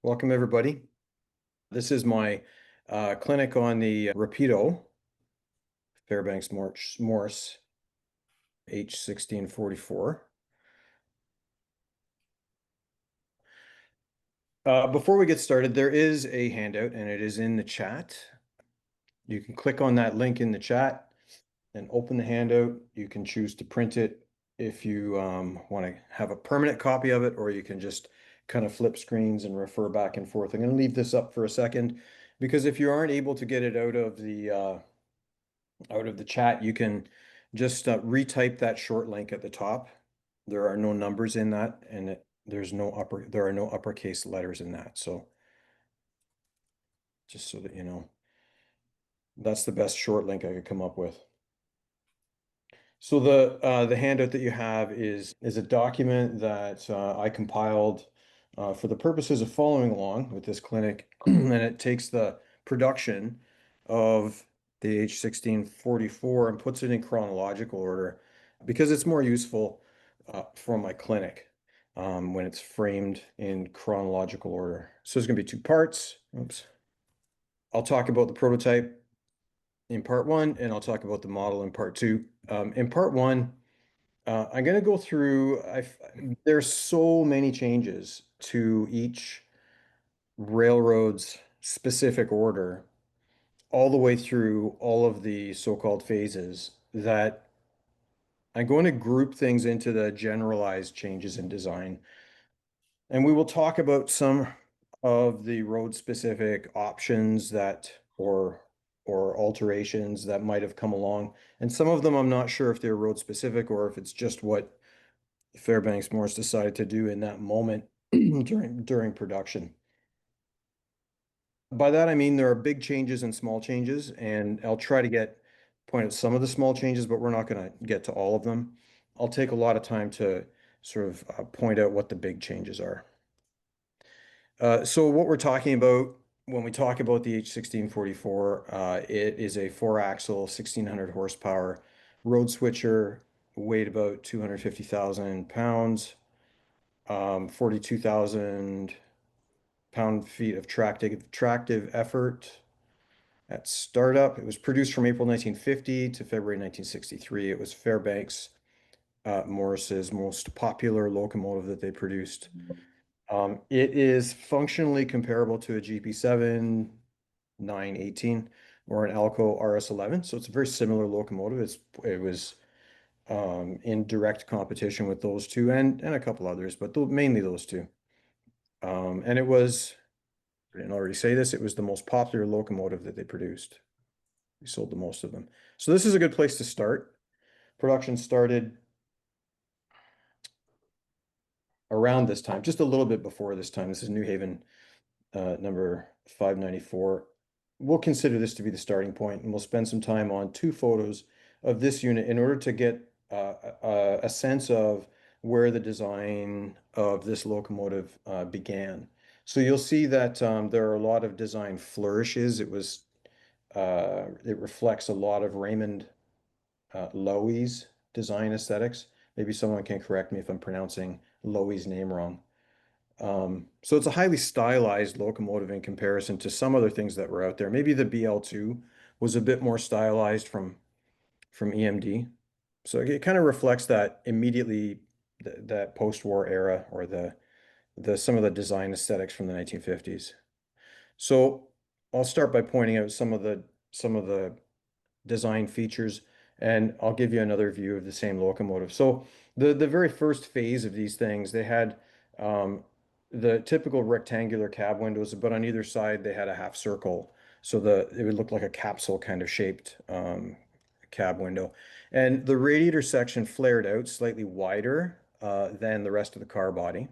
Welcome, everybody. This is my clinic on the Rapido Fairbanks-Morse H16-44. Before we get started, there is a handout and it is in the chat. You can click on that link in the chat and open the handout. You can choose to print it if you want to have a permanent copy of it, or you can just kind of flip screens and refer back and forth. I'm going to leave this up for a second because if you aren't able to get it out of the chat, you can just retype that short link at the top. There are no numbers in that, and there are no uppercase letters in that. So just so that you know, that's the best short link I could come up with. So the handout that you have is a document that I compiled for the purposes of following along with this clinic, and it takes the production of the H16-44 and puts it in chronological order because it's more useful for my clinic when it's framed in chronological order. So there's going to be two parts. Oops. I'll talk about the prototype in part one, and I'll talk about the model in part two. In part one, I'm going to go through, there's so many changes to each railroad's specific order, all the way through all of the so-called phases, that I'm going to group things into the generalized changes in design. And we will talk about some of the road-specific options or alterations that might have come along. And some of them I'm not sure if they're road-specific or if it's just what Fairbanks-Morse decided to do in that moment during production. By that I mean there are big changes and small changes, and I'll try to point out some of the small changes, but we're not going to get to all of them. I'll take a lot of time to sort of point out what the big changes are. So what we're talking about when we talk about the H16-44, it is a four-axle, 1,600 horsepower road switcher, weighed about 250,000 pounds, 42,000 pound-feet of tractive effort at startup. It was produced from April 1950 to February 1963. It was Fairbanks Morse's most popular locomotive that they produced. It is functionally comparable to a GP7 918 or an Alco RS11. So it's a very similar locomotive. It was in direct competition with those two and a couple others, but mainly those two. And it was, I didn't already say this, it was the most popular locomotive that they produced. We sold the most of them. So this is a good place to start. Production started around this time, just a little bit before this time. This is New Haven number 594. We'll consider this to be the starting point, and we'll spend some time on two photos of this unit in order to get a sense of where the design of this locomotive began. So you'll see that there are a lot of design flourishes. It reflects a lot of Raymond Loewy's design aesthetics. Maybe someone can correct me if I'm pronouncing Loewy's name wrong. So it's a highly stylized locomotive in comparison to some other things that were out there. Maybe the BL2 was a bit more stylized from EMD. So it kind of reflects that immediately that post-war era or the some of the design aesthetics from the 1950s. So I'll start by pointing out some of the design features, and I'll give you another view of the same locomotive. So the very first phase of these things, they had the typical rectangular cab windows, but on either side they had a half circle, so it would look like a capsule kind of shaped cab window. And the radiator section flared out slightly wider than the rest of the car body.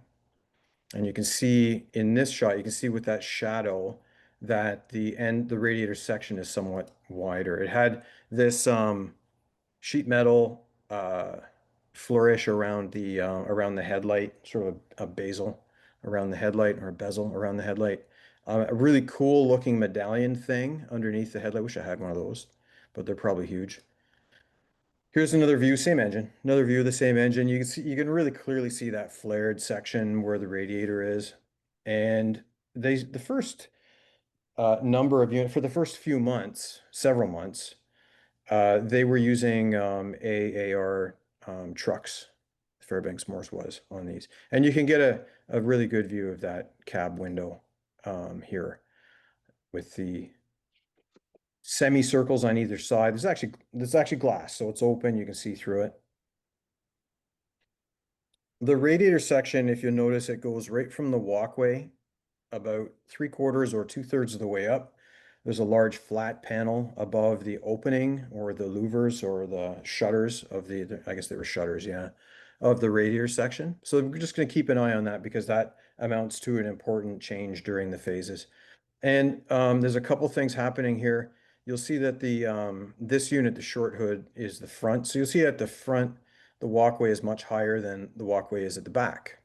And you can see in this shot, you can see with that shadow that the radiator section is somewhat wider. It had this sheet metal flourish around the headlight, sort of a bezel around the headlight or a bezel around the headlight. A really cool looking medallion thing underneath the headlight. Wish I had one of those, but they're probably huge. Here's another view, same engine. Another view of the same engine. You can really clearly see that flared section where the radiator is. And the first number of units for the first few months, several months, they were using AAR trucks. Fairbanks-Morse was on these, and you can get a really good view of that cab window here with the semicircles on either side. There's actually glass, so it's open. You can see through it. The radiator section, if you notice, it goes right from the walkway about 3/4 or 2/3 of the way up. There's a large flat panel above the opening or the louvers or the shutters of I guess they were shutters, yeah, of the radiator section. So we're just going to keep an eye on that because that amounts to an important change during the phases. And there's a couple things happening here. You'll see that this unit, the short hood, is the front. So you'll see at the front, the walkway is much higher than the walkway is at the back.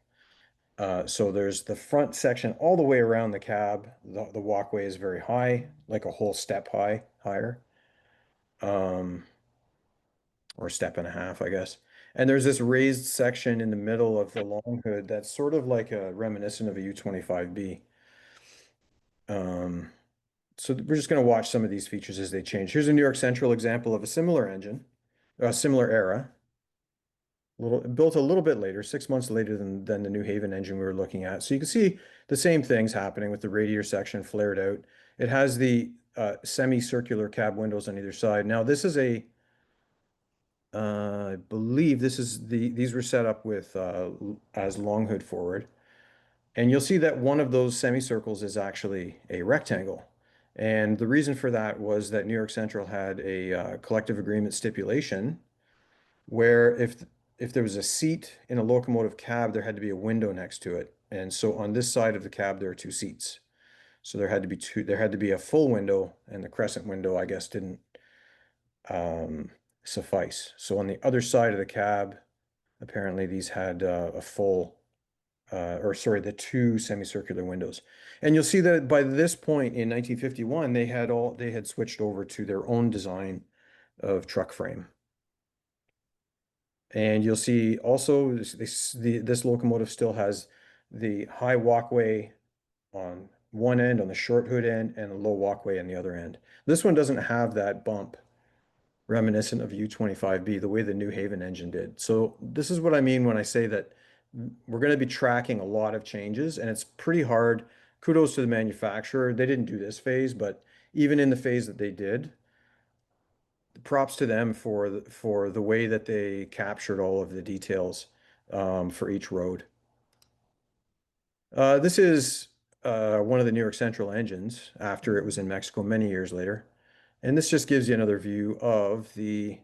So there's the front section all the way around the cab. The walkway is very high, like a whole step higher, um, or a step and a half, I guess. And there's this raised section in the middle of the long hood that's sort of like a reminiscent of a U-25B. Um, so we're just going to watch some of these features as they change. Here's a New York Central example of a similar engine, a similar era. Built a little bit later, 6 months later than the New Haven engine we were looking at. So you can see the same things happening with the radiator section flared out. It has the semicircular cab windows on either side. Now this is I believe these were set up with as long hood forward. And you'll see that one of those semicircles is actually a rectangle. And the reason for that was that New York Central had a collective agreement stipulation where if there was a seat in a locomotive cab, there had to be a window next to it. And so on this side of the cab, there are two seats. So there had to be a full window, and the crescent window, I guess, didn't um, suffice. So on the other side of the cab, apparently these had a full, or sorry, the two semicircular windows. And you'll see that by this point in 1951, they had switched over to their own design of truck frame. And you'll see also this locomotive still has the high walkway on one end, on the short hood end, and a low walkway on the other end. This one doesn't have that bump reminiscent of U-25B, the way the New Haven engine did. So this is what I mean when I say that we're going to be tracking a lot of changes, and it's pretty hard. Kudos to the manufacturer. They didn't do this phase, but even in the phase that they did, props to them for the way that they captured all of the details for each road. This is one of the New York Central engines after it was in Mexico many years later. And this just gives you another view of the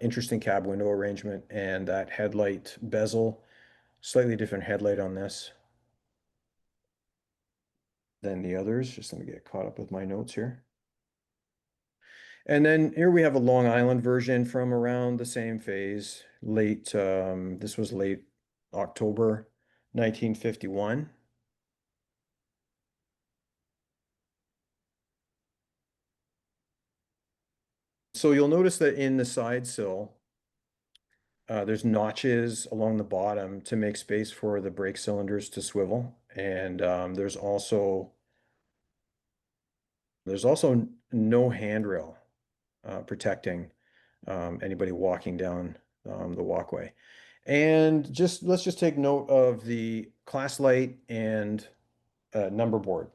interesting cab window arrangement and that headlight bezel. Slightly different headlight on this than the others. Just let me get caught up with my notes here. And then here we have a Long Island version from around the same phase, this was late October 1951. So you'll notice that in the side sill, there's notches along the bottom to make space for the brake cylinders to swivel. And there's also no handrail protecting anybody walking down the walkway. And let's just take note of the class light and number board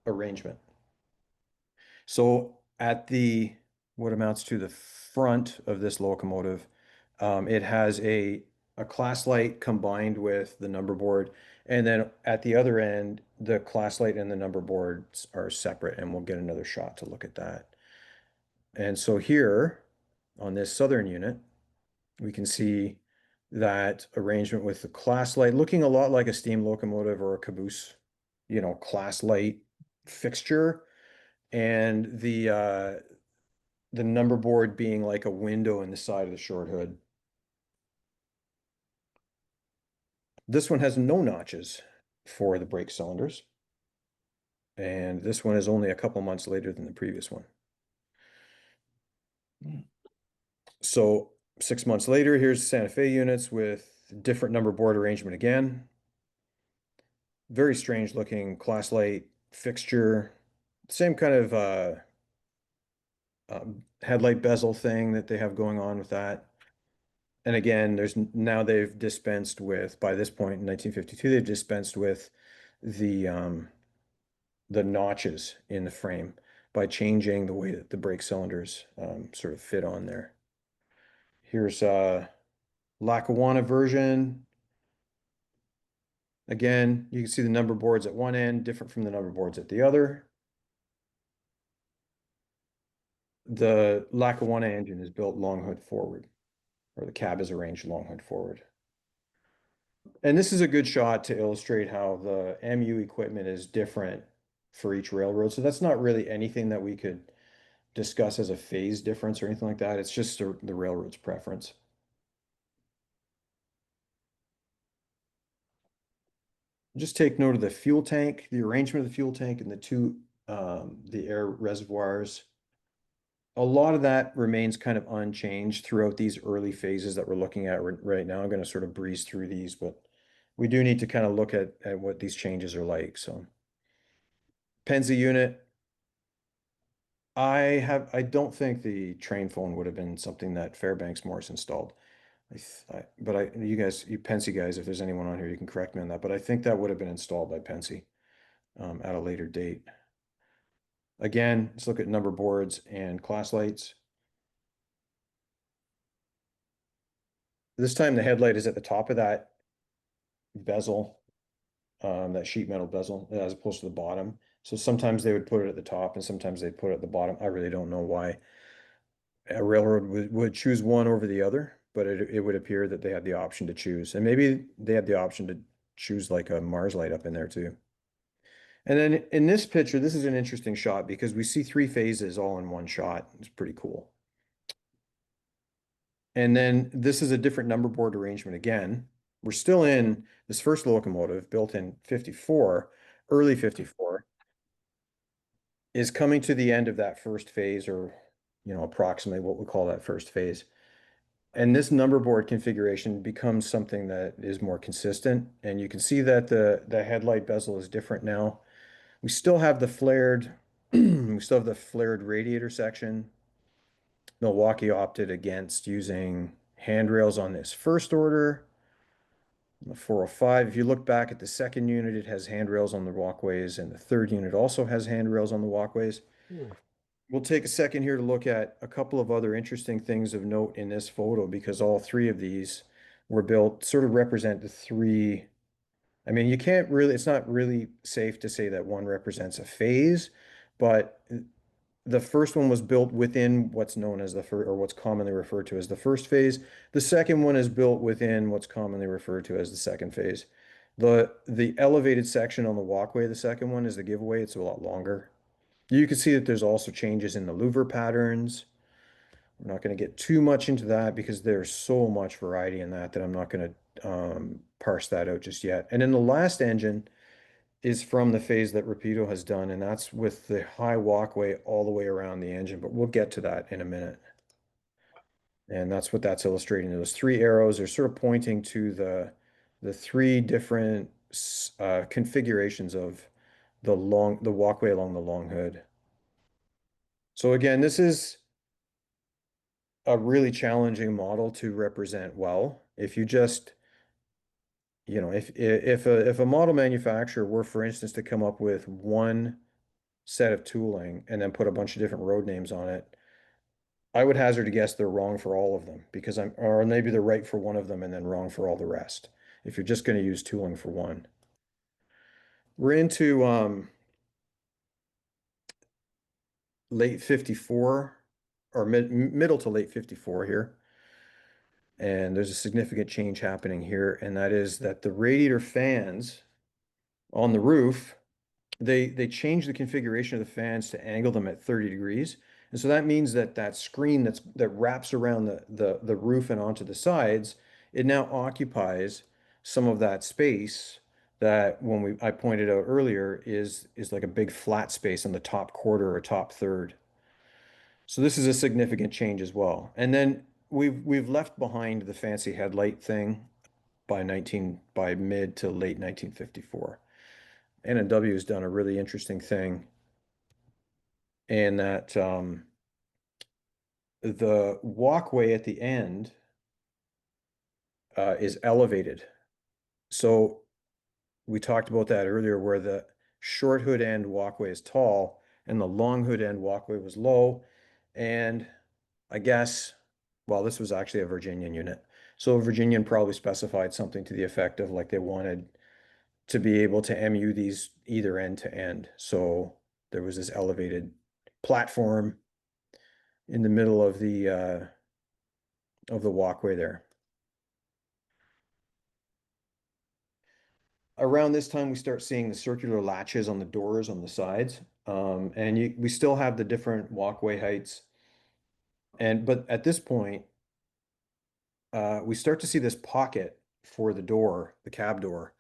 arrangement. So at what amounts to the front of this locomotive, it has a class light combined with the number board. And then at the other end, the class light and the number boards are separate, and we'll get another shot to look at that. And so here on this southern unit, we can see that arrangement with the class light looking a lot like a steam locomotive or a caboose, class light fixture, and the number board being like a window in the side of the short hood. This one has no notches for the brake cylinders, and this one is only a couple months later than the previous one. So 6 months later, here's Santa Fe units with different number board arrangement again. Very strange looking class light fixture. Same kind of headlight bezel thing that they have going on with that. And again, now they've dispensed with, by this point in 1952, they've dispensed with the um, the notches in the frame by changing the way that the brake cylinders sort of fit on there. Here's a Lackawanna version. Again, you can see the number boards at one end, different from the number boards at the other. The Lackawanna engine is built long hood forward, or the cab is arranged long hood forward. And this is a good shot to illustrate how the MU equipment is different for each railroad. So that's not really anything that we could discuss as a phase difference or anything like that. It's just the railroad's preference. Just take note of the fuel tank, the arrangement of the fuel tank, and the air reservoirs. A lot of that remains kind of unchanged throughout these early phases that we're looking at right now. I'm going to sort of breeze through these, but we do need to kind of look at what these changes are like. So Penzi unit, I don't think the train phone would have been something that Fairbanks-Morse installed. You guys, you Penzi guys, if there's anyone on here, you can correct me on that. But I think that would have been installed by Penzi at a later date. Again, let's look at number boards and class lights. This time the headlight is at the top of that bezel, that sheet metal bezel, as opposed to the bottom. So sometimes they would put it at the top and sometimes they'd put it at the bottom. I really don't know why a railroad would choose one over the other, but it would appear that they had the option to choose. And maybe they had the option to choose like a Mars light up in there too. And then in this picture, this is an interesting shot because we see three phases all in one shot. It's pretty cool. And then this is a different number board arrangement again. We're still in this first locomotive built in 54, early 54, is coming to the end of that first phase, or approximately what we call that first phase. And this number board configuration becomes something that is more consistent. And you can see that the headlight bezel is different now. We still have the flared, we still have the flared radiator section. Milwaukee opted against using handrails on this first order. The 405, if you look back at the second unit, it has handrails on the walkways, and the third unit also has handrails on the walkways. We'll take a second here to look at a couple of other interesting things of note in this photo because all three of these were built, sort of represent the three. I mean, it's not really safe to say that one represents a phase, but the first one was built within what's known as or what's commonly referred to as the first phase. The second one is built within what's commonly referred to as the second phase. The elevated section on the walkway, the second one is the giveaway. It's a lot longer. You can see that there's also changes in the louver patterns. We're not going to get too much into that because there's so much variety in that I'm not going to parse that out just yet. And then the last engine is from the phase that Rapido has done, and that's with the high walkway all the way around the engine, but we'll get to that in a minute. And that's what that's illustrating. Those three arrows are sort of pointing to the three different configurations of the walkway along the long hood. So again, this is a really challenging model to represent well. If you just, if a model manufacturer were, for instance, to come up with one set of tooling and then put a bunch of different road names on it, I would hazard to guess they're wrong for all of them or maybe they're right for one of them and then wrong for all the rest. If you're just going to use tooling for one. We're into late 54 or middle to late 54 here. And there's a significant change happening here, and that is that the radiator fans on the roof, they change the configuration of the fans to angle them at 30 degrees. And so that means that that screen that wraps around the roof and onto the sides, it now occupies some of that space that I pointed out earlier is like a big flat space on the top quarter or top third. So this is a significant change as well. And then we've left behind the fancy headlight thing by mid to late 1954. N&W has done a really interesting thing in that the walkway at the end is elevated. So we talked about that earlier, where the short hood end walkway is tall and the long hood end walkway was low. And I guess, well, this was actually a Virginian unit. So a Virginian probably specified something to the effect of like they wanted to be able to MU these either end to end. So there was this elevated platform in the middle of the walkway there. Around this time, we start seeing the circular latches on the doors on the sides. We still have the different walkway heights. But at this point, we start to see this pocket for the door, the cab door.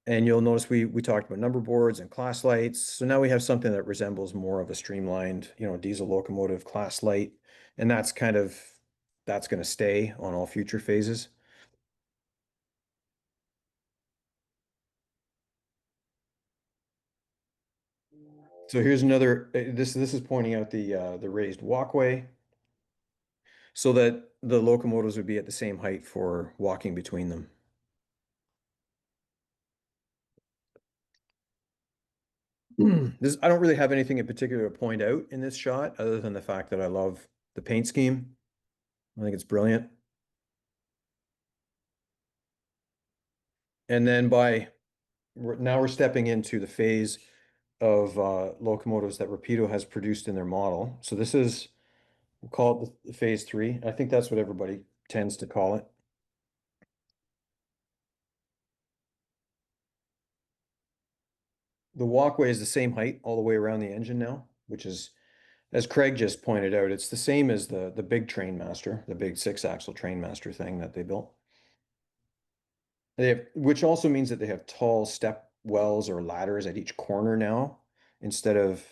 And you'll notice we talked about number boards and class lights. So now we have something that resembles more of a streamlined, diesel locomotive class light. And that's going to stay on all future phases. So here's another, this is pointing out the raised walkway so that the locomotives would be at the same height for walking between them. I don't really have anything in particular to point out in this shot other than the fact that I love the paint scheme. I think it's brilliant. And then now we're stepping into the phase of locomotives that Rapido has produced in their model. So we'll call it the phase three. I think that's what everybody tends to call it. The walkway is the same height all the way around the engine now, which is, as Craig just pointed out, it's the same as the big Trainmaster, the big six-axle Trainmaster thing that they built. Which also means that they have tall step wells or ladders at each corner now, instead of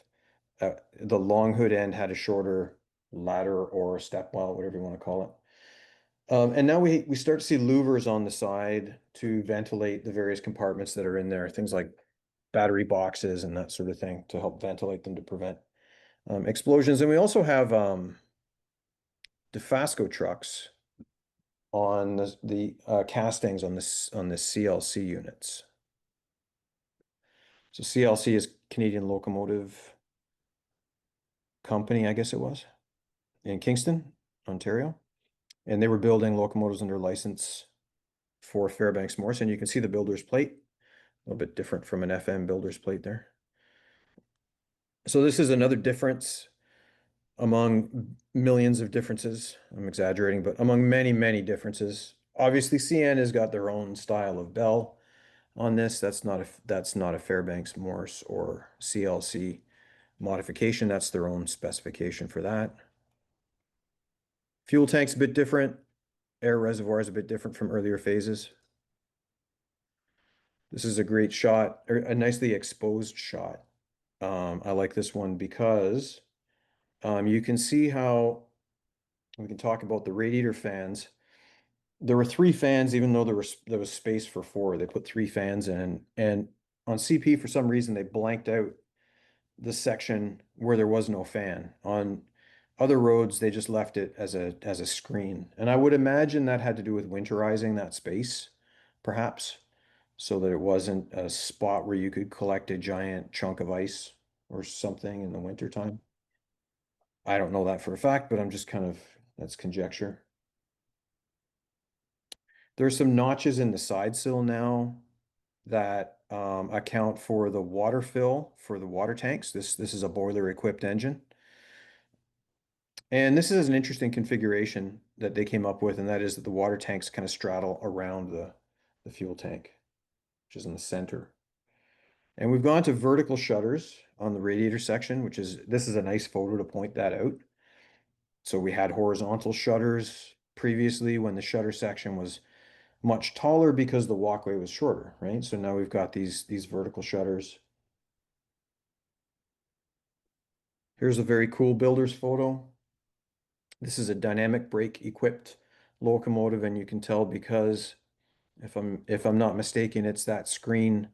the long hood end had a shorter ladder or step well, whatever you want to call it. And now we start to see louvers on the side to ventilate the various compartments that are in there, things like battery boxes and that sort of thing to help ventilate them to prevent explosions. And we also have DeFasco trucks on the castings on the CLC units. So CLC is Canadian Locomotive Company, I guess it was, in Kingston, Ontario. And they were building locomotives under license for Fairbanks-Morse. And you can see the builder's plate, a little bit different from an FM builder's plate there. So this is another difference among millions of differences. I'm exaggerating, but among many, many differences. Obviously, CN has got their own style of bell on this. That's not a Fairbanks-Morse or CLC modification. That's their own specification for that. Fuel tank's a bit different. Air reservoir is a bit different from earlier phases. This is a great shot, or a nicely exposed shot. I like this one because you can see how we can talk about the radiator fans. There were three fans, even though there was space for four. They put three fans in, and on CP for some reason they blanked out the section where there was no fan. On other roads, they just left it as a screen. And I would imagine that had to do with winterizing that space, perhaps, so that it wasn't a spot where you could collect a giant chunk of ice or something in the wintertime. I don't know that for a fact, but I'm just that's conjecture. There's some notches in the side sill now that account for the water fill for the water tanks. This is a boiler equipped engine. And this is an interesting configuration that they came up with, and that is that the water tanks kind of straddle around the fuel tank, which is in the center. And we've gone to vertical shutters on the radiator section, this is a nice photo to point that out. So we had horizontal shutters previously when the shutter section was much taller because the walkway was shorter, right? So now we've got these vertical shutters. Here's a very cool builder's photo. This is a dynamic brake equipped locomotive, and you can tell because if I'm not mistaken, it's that screen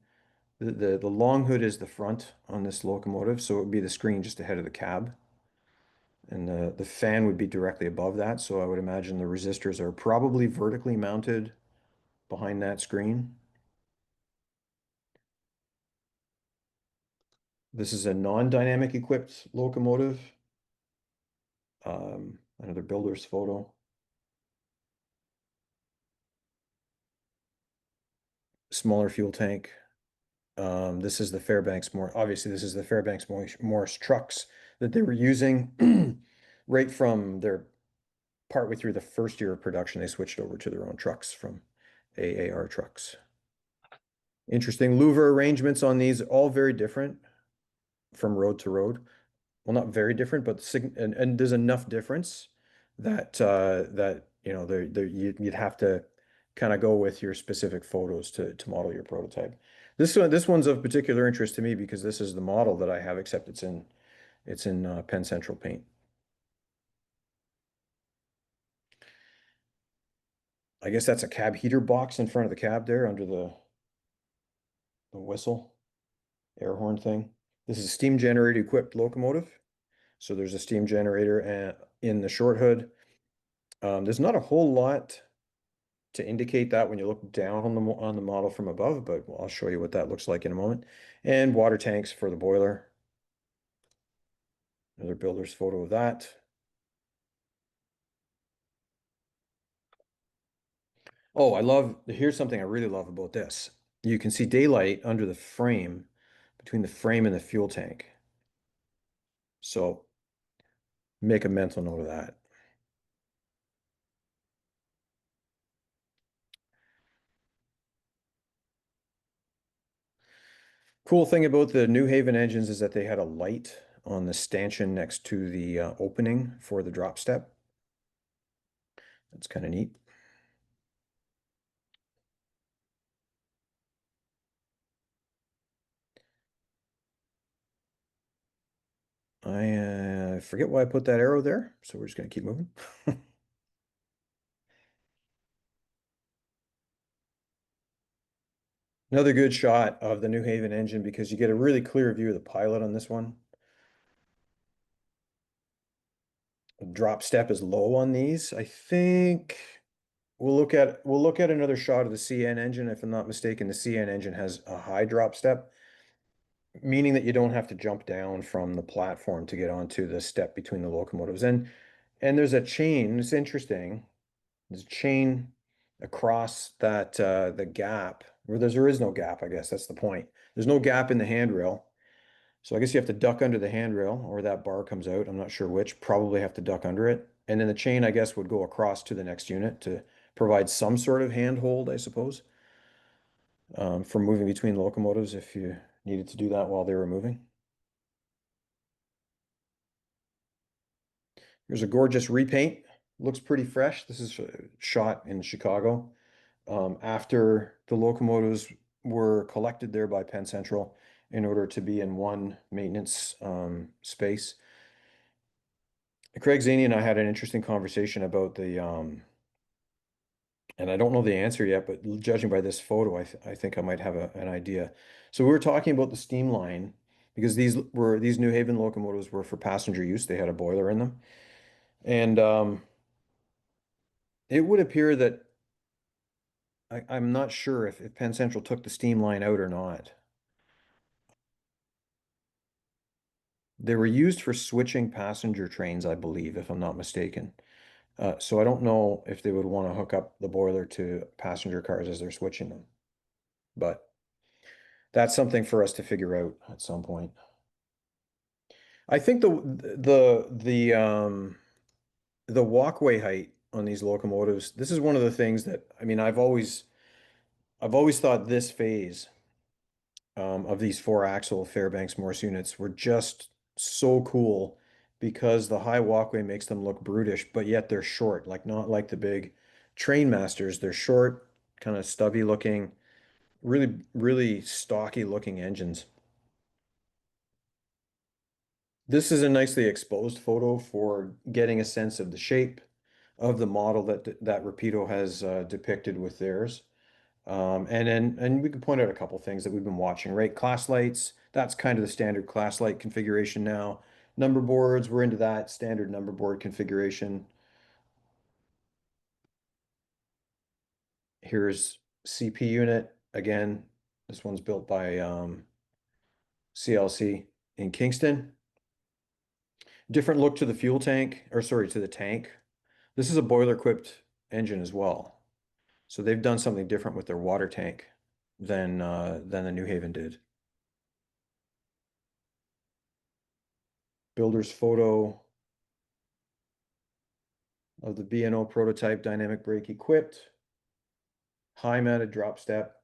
The long hood is the front on this locomotive, so it would be the screen just ahead of the cab. And the fan would be directly above that, so I would imagine the resistors are probably vertically mounted behind that screen. This is a non-dynamic equipped locomotive. Another builder's photo. Smaller fuel tank. This is the Fairbanks-Morse. Obviously, this is the Fairbanks-Morse trucks that they were using right from their partway through the first year of production. They switched over to their own trucks from AAR trucks. Interesting louver arrangements on these, all very different from road to road. Well, not very different, but and there's enough difference that you know you'd have to kind of go with your specific photos to model your prototype. This one's of particular interest to me because this is the model that I have, except it's in Penn Central paint. I guess that's a cab heater box in front of the cab there under the whistle air horn thing. This is a steam generator equipped locomotive. So there's a steam generator in the short hood. There's not a whole lot to indicate that when you look down on the model from above, but I'll show you what that looks like in a moment. And water tanks for the boiler. Another builder's photo of that. Oh, here's something I really love about this. You can see daylight under the frame, between the frame and the fuel tank. So make a mental note of that. Cool thing about the New Haven engines is that they had a light on the stanchion next to the opening for the drop step. That's kind of neat. I forget why I put that arrow there, so we're just going to keep moving. Another good shot of the New Haven engine because you get a really clear view of the pilot on this one. Drop step is low on these. I think we'll look at another shot of the CN engine. If I'm not mistaken, the CN engine has a high drop step, meaning that you don't have to jump down from the platform to get onto the step between the locomotives. And there's a chain. It's interesting. There's a chain across that the gap where there is no gap, I guess that's the point. There's no gap in the handrail. So I guess you have to duck under the handrail or that bar comes out. I'm not sure which. Probably have to duck under it. And then the chain, I guess, would go across to the next unit to provide some sort of handhold, I suppose, for moving between locomotives if you needed to do that while they were moving. Here's a gorgeous repaint. Looks pretty fresh. This is shot in Chicago after the locomotives were collected there by Penn Central in order to be in one maintenance space. Craig Zaney and I had an interesting conversation about and I don't know the answer yet, but judging by this photo, I think I might have an idea. So we were talking about the steam line because these New Haven locomotives were for passenger use. They had a boiler in them. And it would appear that I'm not sure if Penn Central took the steam line out or not. They were used for switching passenger trains, I believe, if I'm not mistaken. So I don't know if they would want to hook up the boiler to passenger cars as they're switching them. But that's something for us to figure out at some point. I think the walkway height on these locomotives, this is one of the things that I mean I've always thought this phase of these four axle Fairbanks-Morse units were just so cool because the high walkway makes them look brutish, but yet they're short, like not like the big train masters. They're short, kind of stubby looking, really, really stocky looking engines. This is a nicely exposed photo for getting a sense of the shape of the model that Rapido has depicted with theirs. And we can point out a couple things that we've been watching, right? Class lights, that's kind of the standard class light configuration now. Number boards, we're into that standard number board configuration. Here's CP unit. Again, this one's built by CLC in Kingston. Different look to the fuel tank, or sorry, to the tank. This is a boiler-equipped engine as well. So they've done something different with their water tank than the New Haven did. Builder's photo of the B&O prototype dynamic brake equipped. High mounted drop step,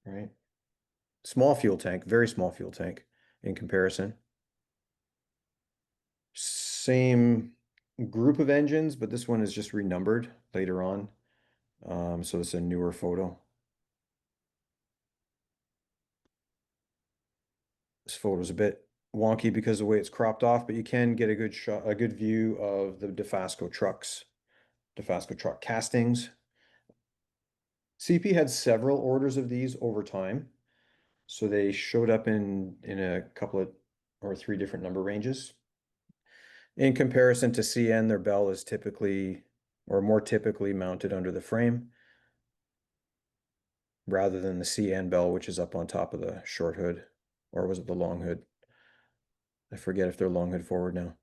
right? Small fuel tank, very small fuel tank in comparison. Same group of engines, but this one is just renumbered later on. So it's a newer photo. This photo's a bit wonky because of the way it's cropped off, but you can get a good shot, a good view of the DeFasco trucks, DeFasco truck castings. CP had several orders of these over time. So they showed up in a couple of or three different number ranges. In comparison to CN, their bell is typically or more typically mounted under the frame rather than the CN bell, which is up on top of the short hood, or was it the long hood? I forget if they're long hood forward now.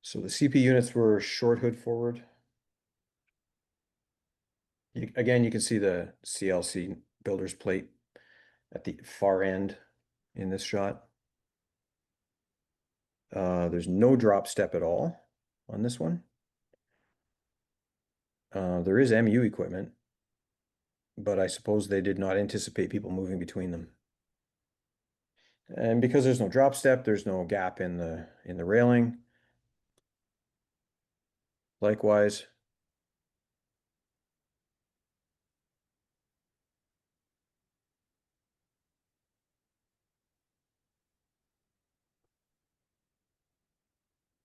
So the CP units were short hood forward. Again, you can see the CLC builder's plate at the far end in this shot. There's no drop step at all on this one. There is MU equipment, but I suppose they did not anticipate people moving between them. And because there's no drop step, there's no gap in the railing. Likewise,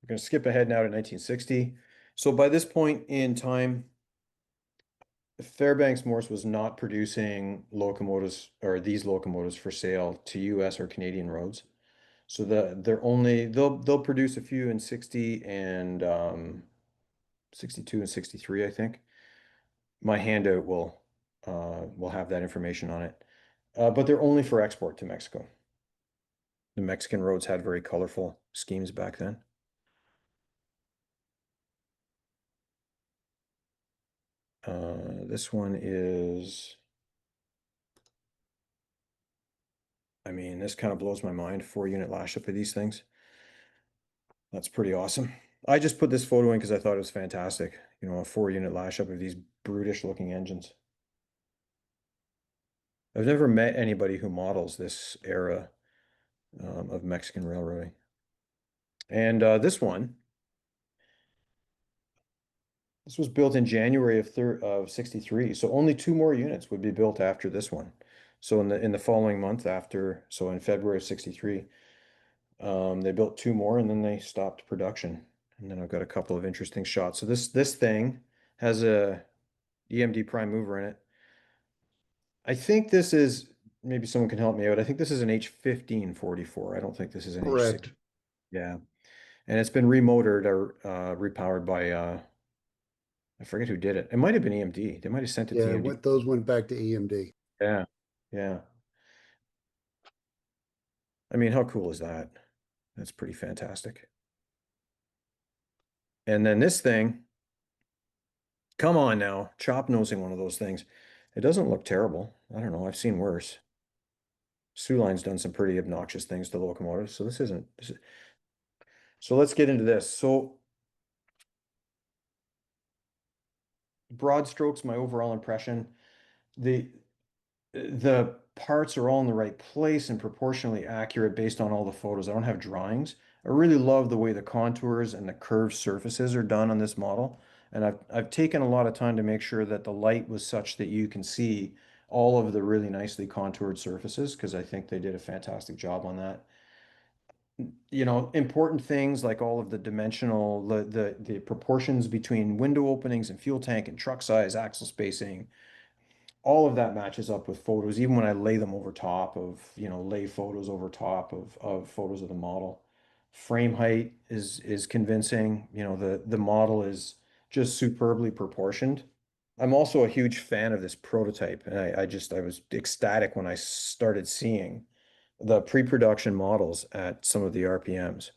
we're going to skip ahead now to 1960. So by this point in time, Fairbanks-Morse was not producing locomotives or these locomotives for sale to US or Canadian roads. So they'll produce a few in 60 and 62 and 63, I think. My handout will have that information on it. But they're only for export to Mexico. The Mexican roads had very colorful schemes back then. This one is, I mean, this kind of blows my mind. 4-unit lash up of these things. That's pretty awesome. I just put this photo in because I thought it was fantastic. You know, a 4-unit lash up of these brutish looking engines. I've never met anybody who models this era of Mexican railroading. And this was built in January of 63. So only 2 more units would be built after this one. So in the following month after, so in February of 63, they built 2 more and then they stopped production. And then I've got a couple of interesting shots. So this thing has a EMD prime mover in it. I think this is, maybe someone can help me out. I think this is an H15-44. I don't think this is an H6. Correct. Yeah. And it's been remotored or repowered by I forget who did it. It might have been EMD. They might have sent it to Yeah, EMD. those went back to EMD. Yeah. Yeah. I mean, how cool is that? That's pretty fantastic. And then this thing, come on now, chop nosing one of those things. It doesn't look terrible. I don't know. I've seen worse. Line's done some pretty obnoxious things to locomotives, so this isn't. So let's get into this. So broad strokes, my overall impression, the parts are all in the right place and proportionally accurate based on all the photos. I don't have drawings. I really love the way the contours and the curved surfaces are done on this model. And I've taken a lot of time to make sure that the light was such that you can see all of the really nicely contoured surfaces because I think they did a fantastic job on that. important things like all of the dimensional, the proportions between window openings and fuel tank and truck size, axle spacing, all of that matches up with photos, even when I lay them over top of, lay photos over top of photos of the model. Frame height is convincing. The model is just superbly proportioned. I'm also a huge fan of this prototype, and I was ecstatic when I started seeing the pre-production models at some of the RPMs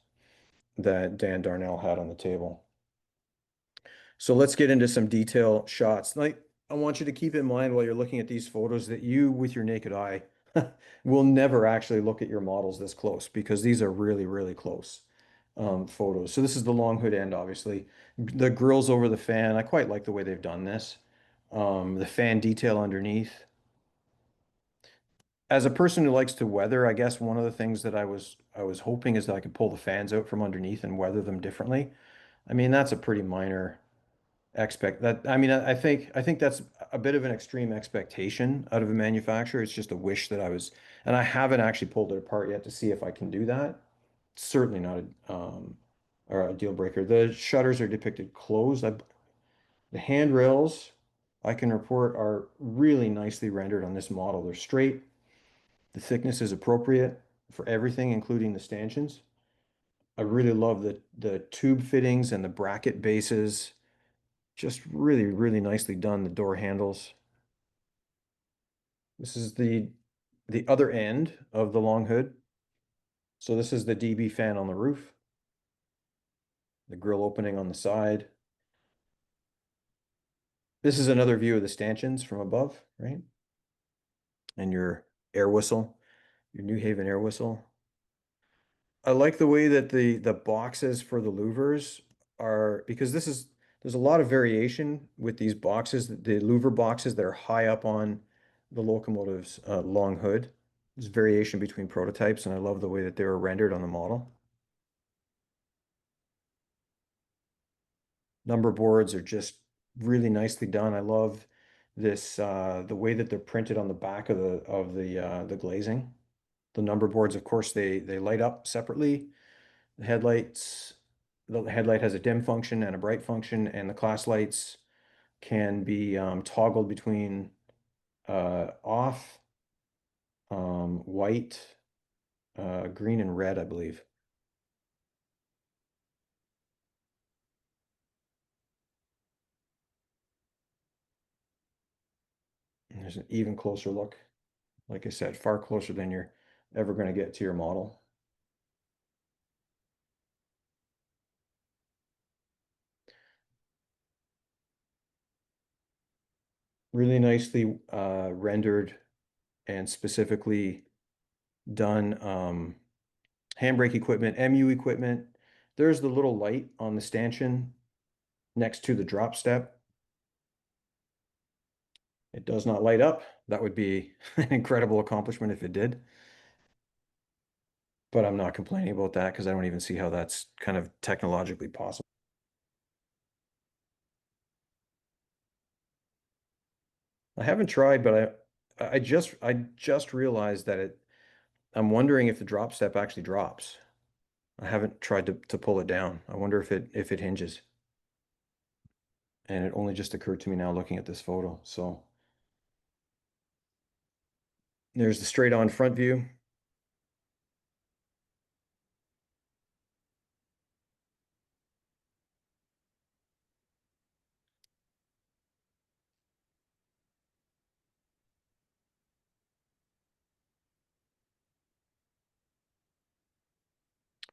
that Dan Darnell had on the table. So let's get into some detail shots. Like, I want you to keep in mind while you're looking at these photos that you, with your naked eye, will never actually look at your models this close because these are really, really close photos. So this is the long hood end, obviously. The grills over the fan. I quite like the way they've done this. The fan detail underneath. As a person who likes to weather, I guess one of the things that I was hoping is that I could pull the fans out from underneath and weather them differently. I mean, that's a pretty minor I mean, I think that's a bit of an extreme expectation out of a manufacturer. It's just a wish that and I haven't actually pulled it apart yet to see if I can do that. Certainly not or a deal breaker. The shutters are depicted closed. The handrails, I can report, are really nicely rendered on this model. They're straight. The thickness is appropriate for everything, including the stanchions. I really love the tube fittings and the bracket bases. Just really, really nicely done, the door handles. This is the other end of the long hood. So this is the DB fan on the roof, the grill opening on the side. This is another view of the stanchions from above, right? And your air whistle, your New Haven air whistle. I like the way that the boxes for the louvers are, because there's a lot of variation with these boxes, the louver boxes that are high up on the locomotive's long hood. There's variation between prototypes, and I love the way that they were rendered on the model. Number boards are just really nicely done. I love this the way that they're printed on the back of the glazing. The number boards, of course, they light up separately. The headlights, the headlight has a dim function and a bright function, and the class lights can be toggled between off, white, green, and red, I believe. And there's an even closer look. Like I said, far closer than you're ever going to get to your model. Really nicely rendered and specifically done handbrake equipment, MU equipment. There's the little light on the stanchion next to the drop step. It does not light up. That would be an incredible accomplishment if it did. But I'm not complaining about that because I don't even see how that's kind of technologically possible. I haven't tried, but I just realized that I'm wondering if the drop step actually drops. I haven't tried to pull it down. I wonder if it hinges. And it only just occurred to me now looking at this photo. So there's the straight on front view.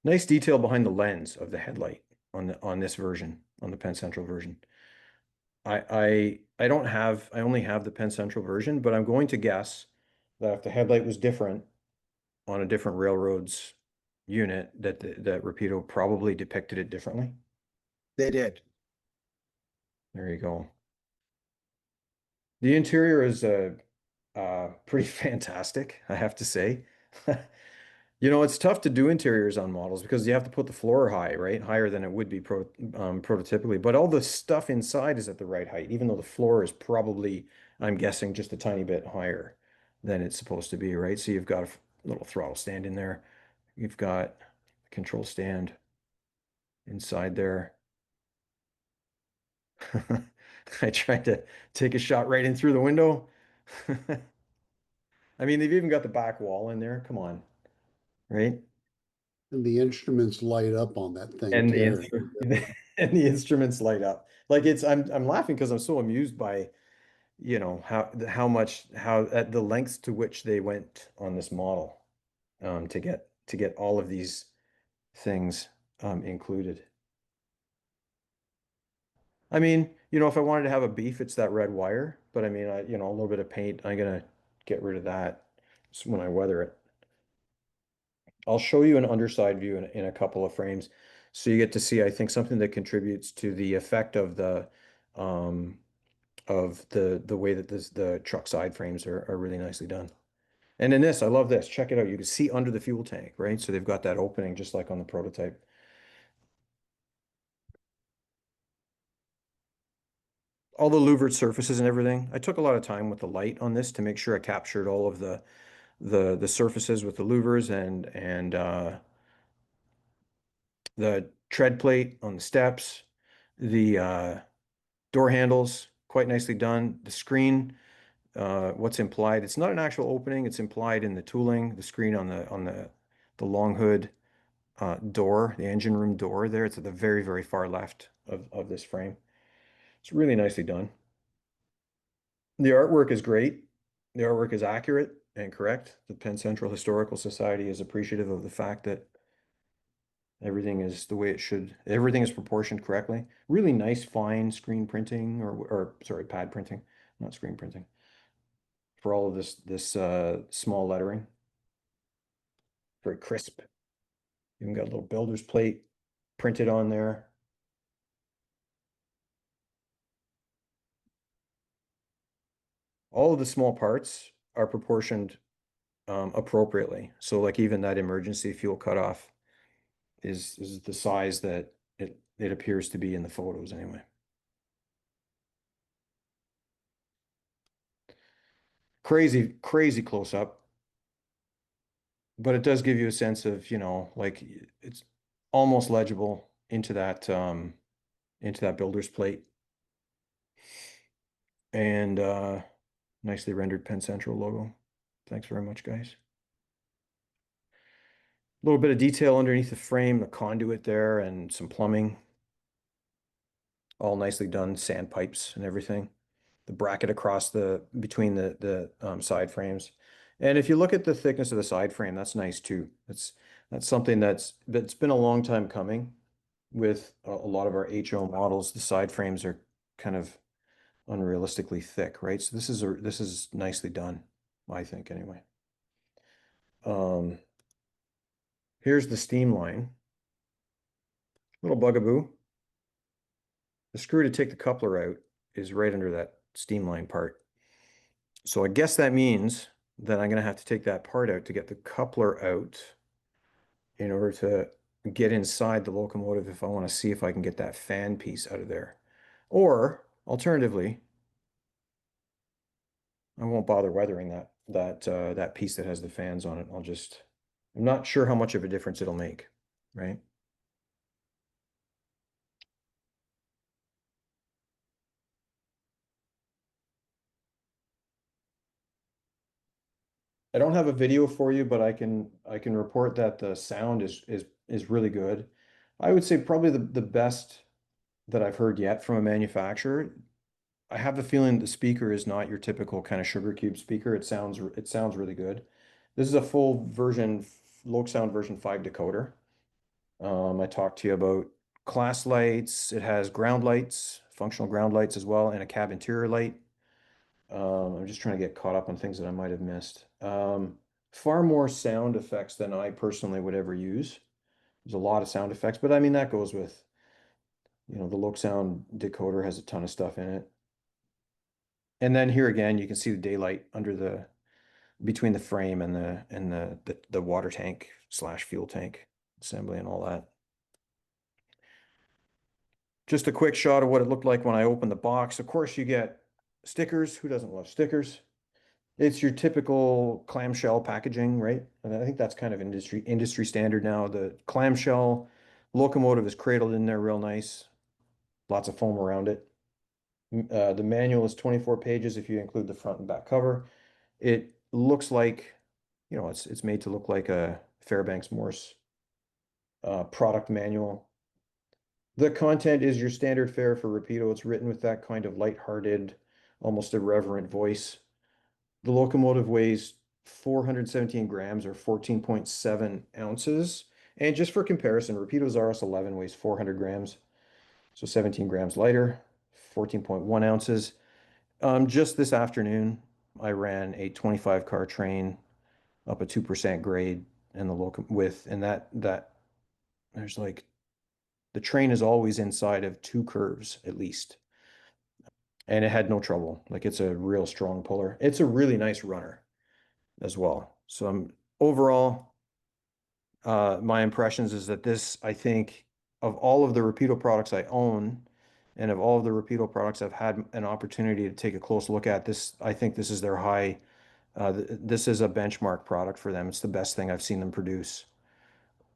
Nice detail behind the lens of the headlight on this version, on the Penn Central version. I only have the Penn Central version, but I'm going to guess that if the headlight was different on a different railroad's unit, that Rapido probably depicted it differently. They did. There you go. The interior is pretty fantastic, I have to say. It's tough to do interiors on models because you have to put the floor high, right? Higher than it would be prototypically. But all the stuff inside is at the right height, even though the floor is probably, I'm guessing, just a tiny bit higher than it's supposed to be, right? So you've got a little throttle stand in there. You've got control stand inside there. I tried to take a shot right in through the window. I mean, they've even got the back wall in there. Come on, right? And the instruments light up on that thing And the too. and the instruments light up. Like it's I'm laughing because I'm so amused by, how much how at the lengths to which they went on this model to get all of these things included. I mean, if I wanted to have a beef, it's that red wire, but I mean, a little bit of paint, I'm gonna get rid of that when I weather it. I'll show you an underside view in a couple of frames. So you get to see, I think, something that contributes to the effect um, of the way that the truck side frames are really nicely done. And in this, I love this. Check it out. You can see under the fuel tank, right? So they've got that opening just like on the prototype. All the louvered surfaces and everything. I took a lot of time with the light on this to make sure I captured all of the surfaces with the louvers and the tread plate on the steps, the door handles, quite nicely done. The screen, what's implied, it's not an actual opening, it's implied in the tooling, the screen on the long hood door, the engine room door there. It's at the very, very far left of this frame. It's really nicely done. The artwork is great. The artwork is accurate and correct. The Penn Central Historical Society is appreciative of the fact that everything is the way it should. Everything is proportioned correctly. Really nice, fine screen printing or sorry, pad printing, not screen printing for all of this small lettering. Very crisp. Even got a little builder's plate printed on there. All of the small parts are proportioned appropriately. So like even that emergency fuel cutoff is the size that it appears to be in the photos anyway. Crazy, crazy close up, but it does give you a sense of, like it's almost legible into that builder's plate and nicely rendered Penn Central logo. Thanks very much, guys. A little bit of detail underneath the frame, the conduit there, and some plumbing. All nicely done, sand pipes and everything. The bracket across between the side frames. And if you look at the thickness of the side frame, that's nice too. That's something that's been a long time coming with a lot of our HO models. The side frames are kind of unrealistically thick, right? So this is nicely done, I think anyway. Um, Here's the steam line. Little bugaboo. The screw to take the coupler out is right under that steam line part. So I guess that means that I'm going to have to take that part out to get the coupler out in order to get inside the locomotive if I want to see if I can get that fan piece out of there. Or alternatively, I won't bother weathering that piece that has the fans on it. I'm not sure how much of a difference it'll make, right? I don't have a video for you, but I can report that the sound is really good. I would say probably the best that I've heard yet from a manufacturer. I have the feeling the speaker is not your typical kind of sugar cube speaker. It sounds really good. This is a full version, Sound version 5 decoder. I talked to you about class lights. It has ground lights, functional ground lights as well, and a cab interior light. I'm just trying to get caught up on things that I might have missed. Far more sound effects than I personally would ever use. There's a lot of sound effects, but I mean that goes with, the Sound decoder has a ton of stuff in it. And then here again, you can see the daylight under between the frame and the water tank slash fuel tank assembly and all that. Just a quick shot of what it looked like when I opened the box. Of course, you get stickers. Who doesn't love stickers? It's your typical clamshell packaging, right? And I think that's kind of industry standard now. The clamshell locomotive is cradled in there real nice, lots of foam around it. The manual is 24 pages if you include the front and back cover. It looks like, it's made to look like a Fairbanks-Morse product manual. The content is your standard fare for Rapido. It's written with that kind of lighthearted, almost irreverent voice. The locomotive weighs 417 grams or 14.7 ounces. And just for comparison, Rapido's RS11 weighs 400 grams, so 17 grams lighter, 14.1 ounces. Just this afternoon, I ran a 25 car train up a 2% grade and the loco with, and that there's like the train is always inside of two curves at least. And it had no trouble. Like it's a real strong puller. It's a really nice runner as well. So overall, my impressions is that this, I think, of all of the Rapido products I own, and of all of the Rapido products I've had an opportunity to take a close look at, this, I think this is their high. This is a benchmark product for them. It's the best thing I've seen them produce.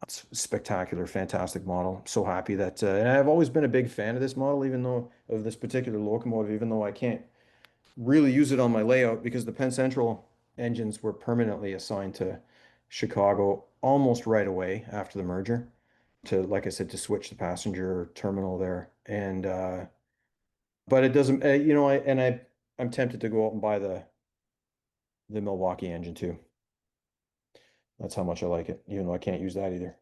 It's spectacular, fantastic model. So happy that, and I've always been a big fan of this model, even though of this particular locomotive, even though I can't really use it on my layout because the Penn Central engines were permanently assigned to Chicago almost right away after the merger to, like I said, to switch the passenger terminal there. And but it doesn't, I'm tempted to go out and buy the Milwaukee engine too. That's how much I like it, even though I can't use that either.